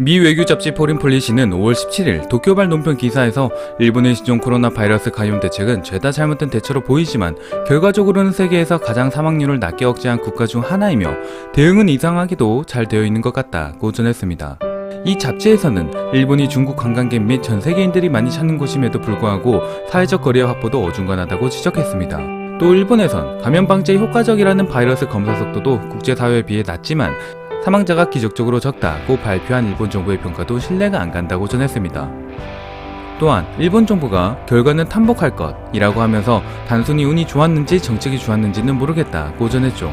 미 외교 잡지 포린 폴리시는 5월 17일 도쿄발 논평 기사에서 일본의 신종 코로나 바이러스 감염 대책은 죄다 잘못된 대처로 보이지만 결과적으로는 세계에서 가장 사망률을 낮게 억제한 국가 중 하나이며 대응은 이상하게도 잘 되어 있는 것 같다고 전했습니다. 이 잡지에서는 일본이 중국 관광객 및 전 세계인들이 많이 찾는 곳임에도 불구하고 사회적 거리 확보도 어중간하다고 지적했습니다. 또 일본에선 감염 방지에 효과적이라는 바이러스 검사 속도도 국제사회에 비해 낮지만 사망자가 기적적으로 적다고 발표한 일본 정부의 평가도 신뢰가 안 간다고 전했습니다. 또한 일본 정부가 결과는 탐복할 것이라고 하면서 단순히 운이 좋았는지 정책이 좋았는지는 모르겠다고 전했죠.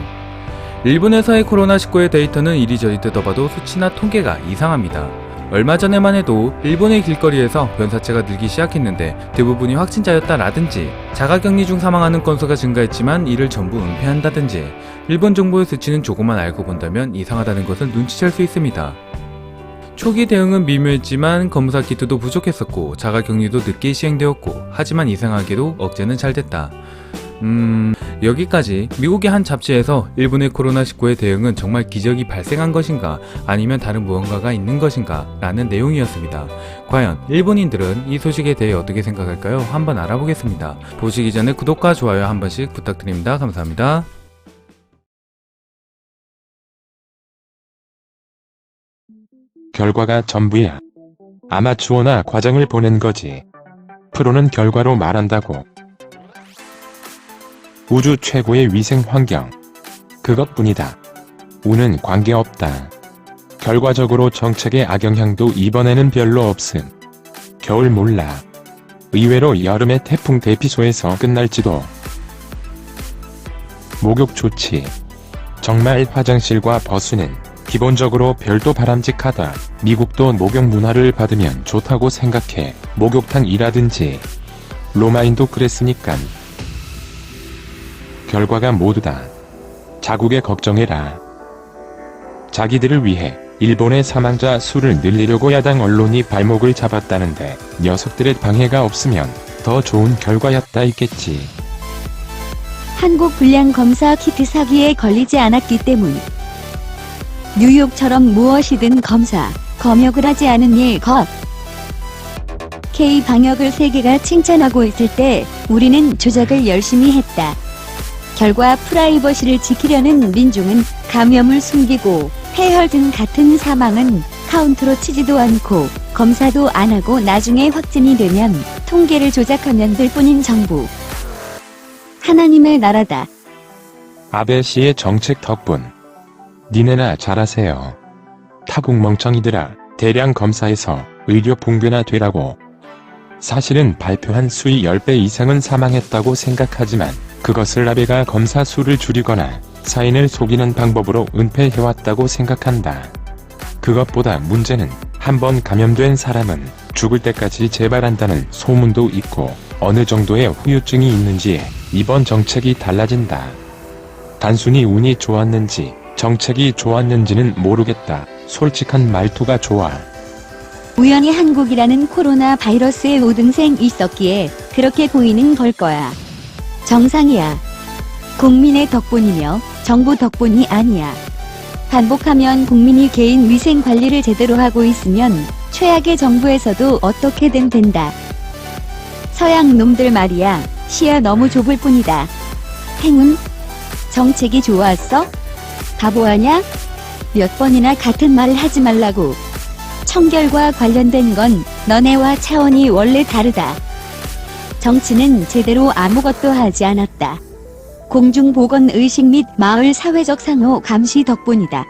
일본에서의 코로나19의 데이터는 이리저리 뜯어봐도 수치나 통계가 이상합니다. 얼마 전에만 해도 일본의 길거리에서 변사체가 늘기 시작했는데 대부분이 확진자였다라든지 자가격리 중 사망하는 건수가 증가했지만 이를 전부 은폐한다든지 일본 정부의 수치는 조금만 알고 본다면 이상하다는 것을 눈치챌 수 있습니다. 초기 대응은 미묘했지만 검사 키트도 부족했었고 자가격리도 늦게 시행되었고 하지만 이상하게도 억제는 잘 됐다. 여기까지 미국의 한 잡지에서 일본의 코로나19의 대응은 정말 기적이 발생한 것인가 아니면 다른 무언가가 있는 것인가 라는 내용이었습니다. 과연 일본인들은 이 소식에 대해 어떻게 생각할까요? 한번 알아보겠습니다. 보시기 전에 구독과 좋아요 한 번씩 부탁드립니다. 감사합니다. 결과가 전부야. 아마추어나 과정을 보낸 거지. 프로는 결과로 말한다고. 우주 최고의 위생 환경. 그것뿐이다. 운은 관계없다. 결과적으로 정책의 악영향도 이번에는 별로 없음. 겨울 몰라. 의외로 여름의 태풍 대피소에서 끝날지도. 목욕 좋지. 정말 화장실과 버스는 기본적으로 별도 바람직하다. 미국도 목욕 문화를 받으면 좋다고 생각해. 목욕탕이라든지. 로마인도 그랬으니깐. 결과가 모두다. 자국에 걱정해라. 자기들을 위해 일본의 사망자 수를 늘리려고 야당 언론이 발목을 잡았다는데 녀석들의 방해가 없으면 더 좋은 결과였다 있겠지. 한국 불량 검사 키트 사기에 걸리지 않았기 때문. 뉴욕처럼 무엇이든 검사, 검역을 하지 않은 일 것. K-방역을 세계가 칭찬하고 있을 때 우리는 조작을 열심히 했다. 결과 프라이버시를 지키려는 민중은 감염을 숨기고 폐혈 등 같은 사망은 카운트로 치지도 않고 검사도 안 하고 나중에 확진이 되면 통계를 조작하면 될 뿐인 정부. 하나님의 나라다. 아베 씨의 정책 덕분. 니네나 잘하세요. 타국 멍청이들아. 대량 검사에서 의료 붕괴나 되라고. 사실은 발표한 수의 10배 이상은 사망했다고 생각하지만 그것을 아베가 검사 수를 줄이거나 사인을 속이는 방법으로 은폐해왔다고 생각한다. 그것보다 문제는 한번 감염된 사람은 죽을 때까지 재발한다는 소문도 있고 어느 정도의 후유증이 있는지에 이번 정책이 달라진다. 단순히 운이 좋았는지 정책이 좋았는지는 모르겠다. 솔직한 말투가 좋아. 우연히 한국이라는 코로나 바이러스의 우등생이 있었기에 그렇게 보이는 걸 거야. 정상이야. 국민의 덕분이며 정부 덕분이 아니야. 반복하면 국민이 개인 위생 관리를 제대로 하고 있으면 최악의 정부에서도 어떻게든 된다. 서양 놈들 말이야. 시야 너무 좁을 뿐이다. 행운? 정책이 좋았어? 바보하냐? 몇 번이나 같은 말을 하지 말라고. 청결과 관련된 건 너네와 차원이 원래 다르다. 정치는 제대로 아무것도 하지 않았다. 공중보건의식 및 마을 사회적 상호 감시 덕분이다.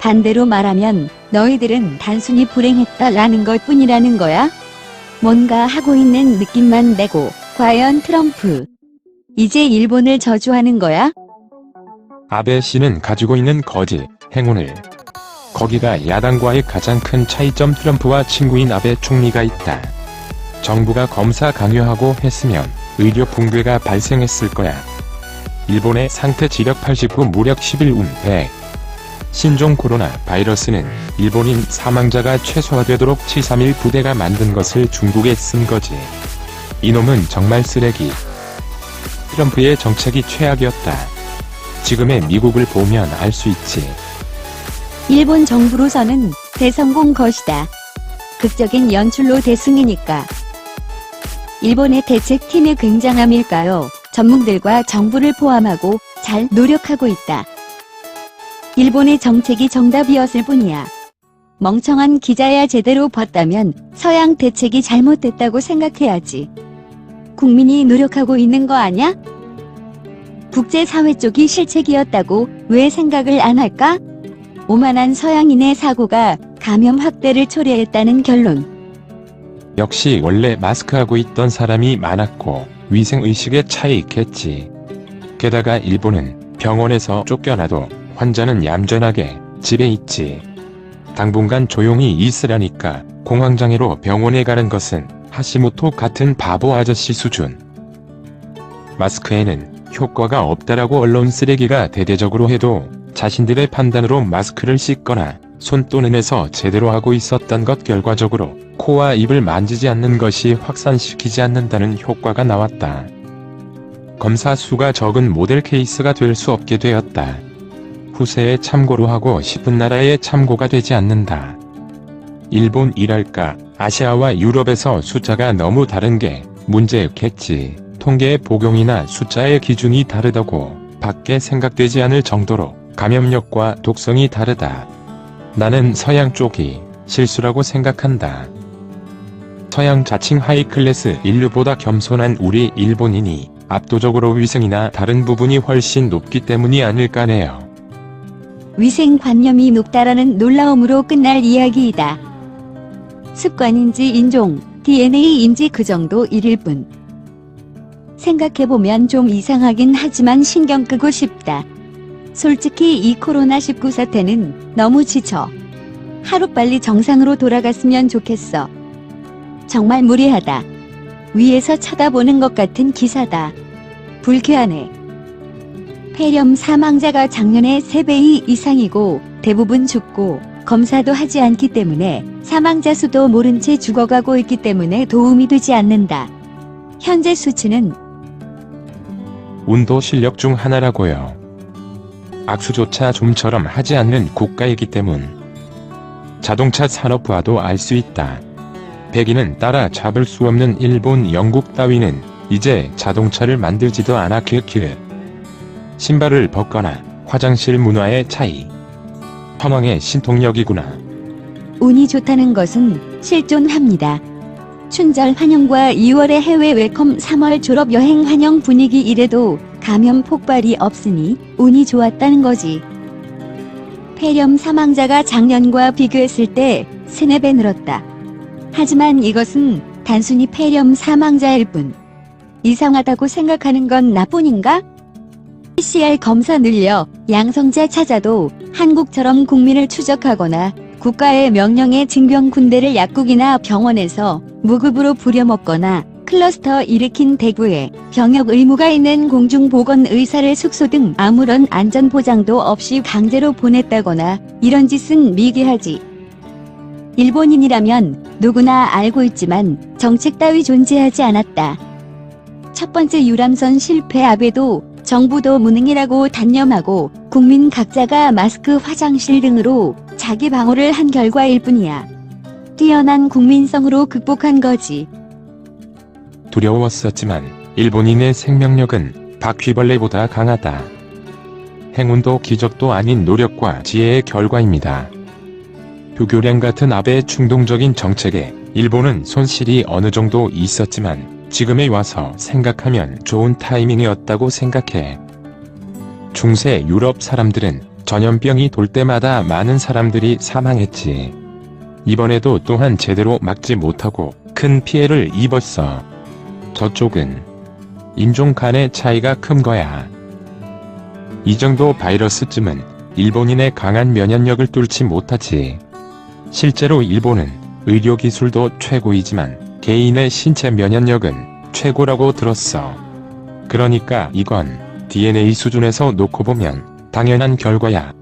반대로 말하면 너희들은 단순히 불행했다라는 것 뿐이라는 거야? 뭔가 하고 있는 느낌만 내고. 과연 트럼프 이제 일본을 저주하는 거야? 아베 씨는 가지고 있는 거짓, 행운을. 거기가 야당과의 가장 큰 차이점. 트럼프와 친구인 아베 총리가 있다. 정부가 검사 강요하고 했으면 의료 붕괴가 발생했을 거야. 일본의 상태 지력 89 무력 11 은폐. 신종 코로나 바이러스는 일본인 사망자가 최소화되도록 731 부대가 만든 것을 중국에 쓴 거지. 이놈은 정말 쓰레기. 트럼프의 정책이 최악이었다. 지금의 미국을 보면 알 수 있지. 일본 정부로서는 대성공 것이다. 극적인 연출로 대승이니까. 일본의 대책팀의 굉장함일까요? 전문들과 정부를 포함하고 잘 노력하고 있다. 일본의 정책이 정답이었을 뿐이야. 멍청한 기자야 제대로 봤다면 서양 대책이 잘못됐다고 생각해야지. 국민이 노력하고 있는 거 아냐? 국제사회 쪽이 실책이었다고 왜 생각을 안 할까? 오만한 서양인의 사고가 감염 확대를 초래했다는 결론. 역시 원래 마스크하고 있던 사람이 많았고 위생의식의 차이겠지. 게다가 일본은 병원에서 쫓겨나도 환자는 얌전하게 집에 있지. 당분간 조용히 있으라니까 공황장애로 병원에 가는 것은 하시모토 같은 바보 아저씨 수준. 마스크에는 효과가 없다라고 언론 쓰레기가 대대적으로 해도 자신들의 판단으로 마스크를 씻거나 손 또는 에서 제대로 하고 있었던 것 결과적으로 코와 입을 만지지 않는 것이 확산시키지 않는다는 효과가 나왔다. 검사 수가 적은 모델 케이스가 될 수 없게 되었다. 후세에 참고로 하고 싶은 나라에 참고가 되지 않는다. 일본이랄까 아시아와 유럽에서 숫자가 너무 다른 게 문제겠지. 통계의 복용이나 숫자의 기준이 다르다고 밖에 생각되지 않을 정도로 감염력과 독성이 다르다. 나는 서양 쪽이 실수라고 생각한다. 서양 자칭 하이클래스 인류보다 겸손한 우리 일본인이 압도적으로 위생이나 다른 부분이 훨씬 높기 때문이 아닐까네요. 위생관념이 높다라는 놀라움으로 끝날 이야기이다. 습관인지 인종, DNA인지 그 정도 일일 뿐. 생각해보면 좀 이상하긴 하지만 신경 끄고 싶다. 솔직히 이 코로나19 사태는 너무 지쳐. 하루빨리 정상으로 돌아갔으면 좋겠어. 정말 무리하다. 위에서 쳐다보는 것 같은 기사다. 불쾌하네. 폐렴 사망자가 작년에 3배 이상이고 대부분 죽고 검사도 하지 않기 때문에 사망자 수도 모른 채 죽어가고 있기 때문에 도움이 되지 않는다. 현재 수치는 운도 실력 중 하나라고요. 악수조차 좀처럼 하지 않는 국가이기 때문. 자동차 산업화도 알 수 있다. 백인은 따라잡을 수 없는 일본, 영국 따위는 이제 자동차를 만들지도 않아. 신발을 벗거나 화장실 문화의 차이. 현황의 신통력이구나. 운이 좋다는 것은 실존합니다. 춘절 환영과 2월의 해외 웰컴, 3월 졸업 여행 환영 분위기 이래도 감염 폭발이 없으니 운이 좋았다는 거지. 폐렴 사망자가 작년과 비교했을 때 3-4배 늘었다. 하지만 이것은 단순히 폐렴 사망자일 뿐. 이상하다고 생각하는 건 나뿐인가? PCR 검사 늘려 양성자 찾아도 한국처럼 국민을 추적하거나 국가의 명령에 징병 군대를 약국이나 병원에서 무급으로 부려먹거나 클러스터 일으킨 대구에 병역 의무가 있는 공중보건의사를 숙소 등 아무런 안전보장도 없이 강제로 보냈다거나 이런 짓은 미개하지. 일본인이라면 누구나 알고 있지만 정책 따위 존재하지 않았다. 첫 번째 유람선 실패 아베도 정부도 무능이라고 단념하고 국민 각자가 마스크, 화장실 등으로 자기 방어를 한 결과일 뿐이야. 뛰어난 국민성으로 극복한 거지. 두려웠었지만 일본인의 생명력은 바퀴벌레보다 강하다. 행운도 기적도 아닌 노력과 지혜의 결과입니다. 교교량 같은 아베의 충동적인 정책에 일본은 손실이 어느 정도 있었지만 지금에 와서 생각하면 좋은 타이밍이었다고 생각해. 중세 유럽 사람들은 전염병이 돌 때마다 많은 사람들이 사망했지. 이번에도 또한 제대로 막지 못하고 큰 피해를 입었어. 저쪽은 인종 간의 차이가 큰 거야. 이 정도 바이러스쯤은 일본인의 강한 면역력을 뚫지 못하지. 실제로 일본은 의료기술도 최고이지만 개인의 신체 면역력은 최고라고 들었어. 그러니까 이건 DNA 수준에서 놓고 보면 당연한 결과야.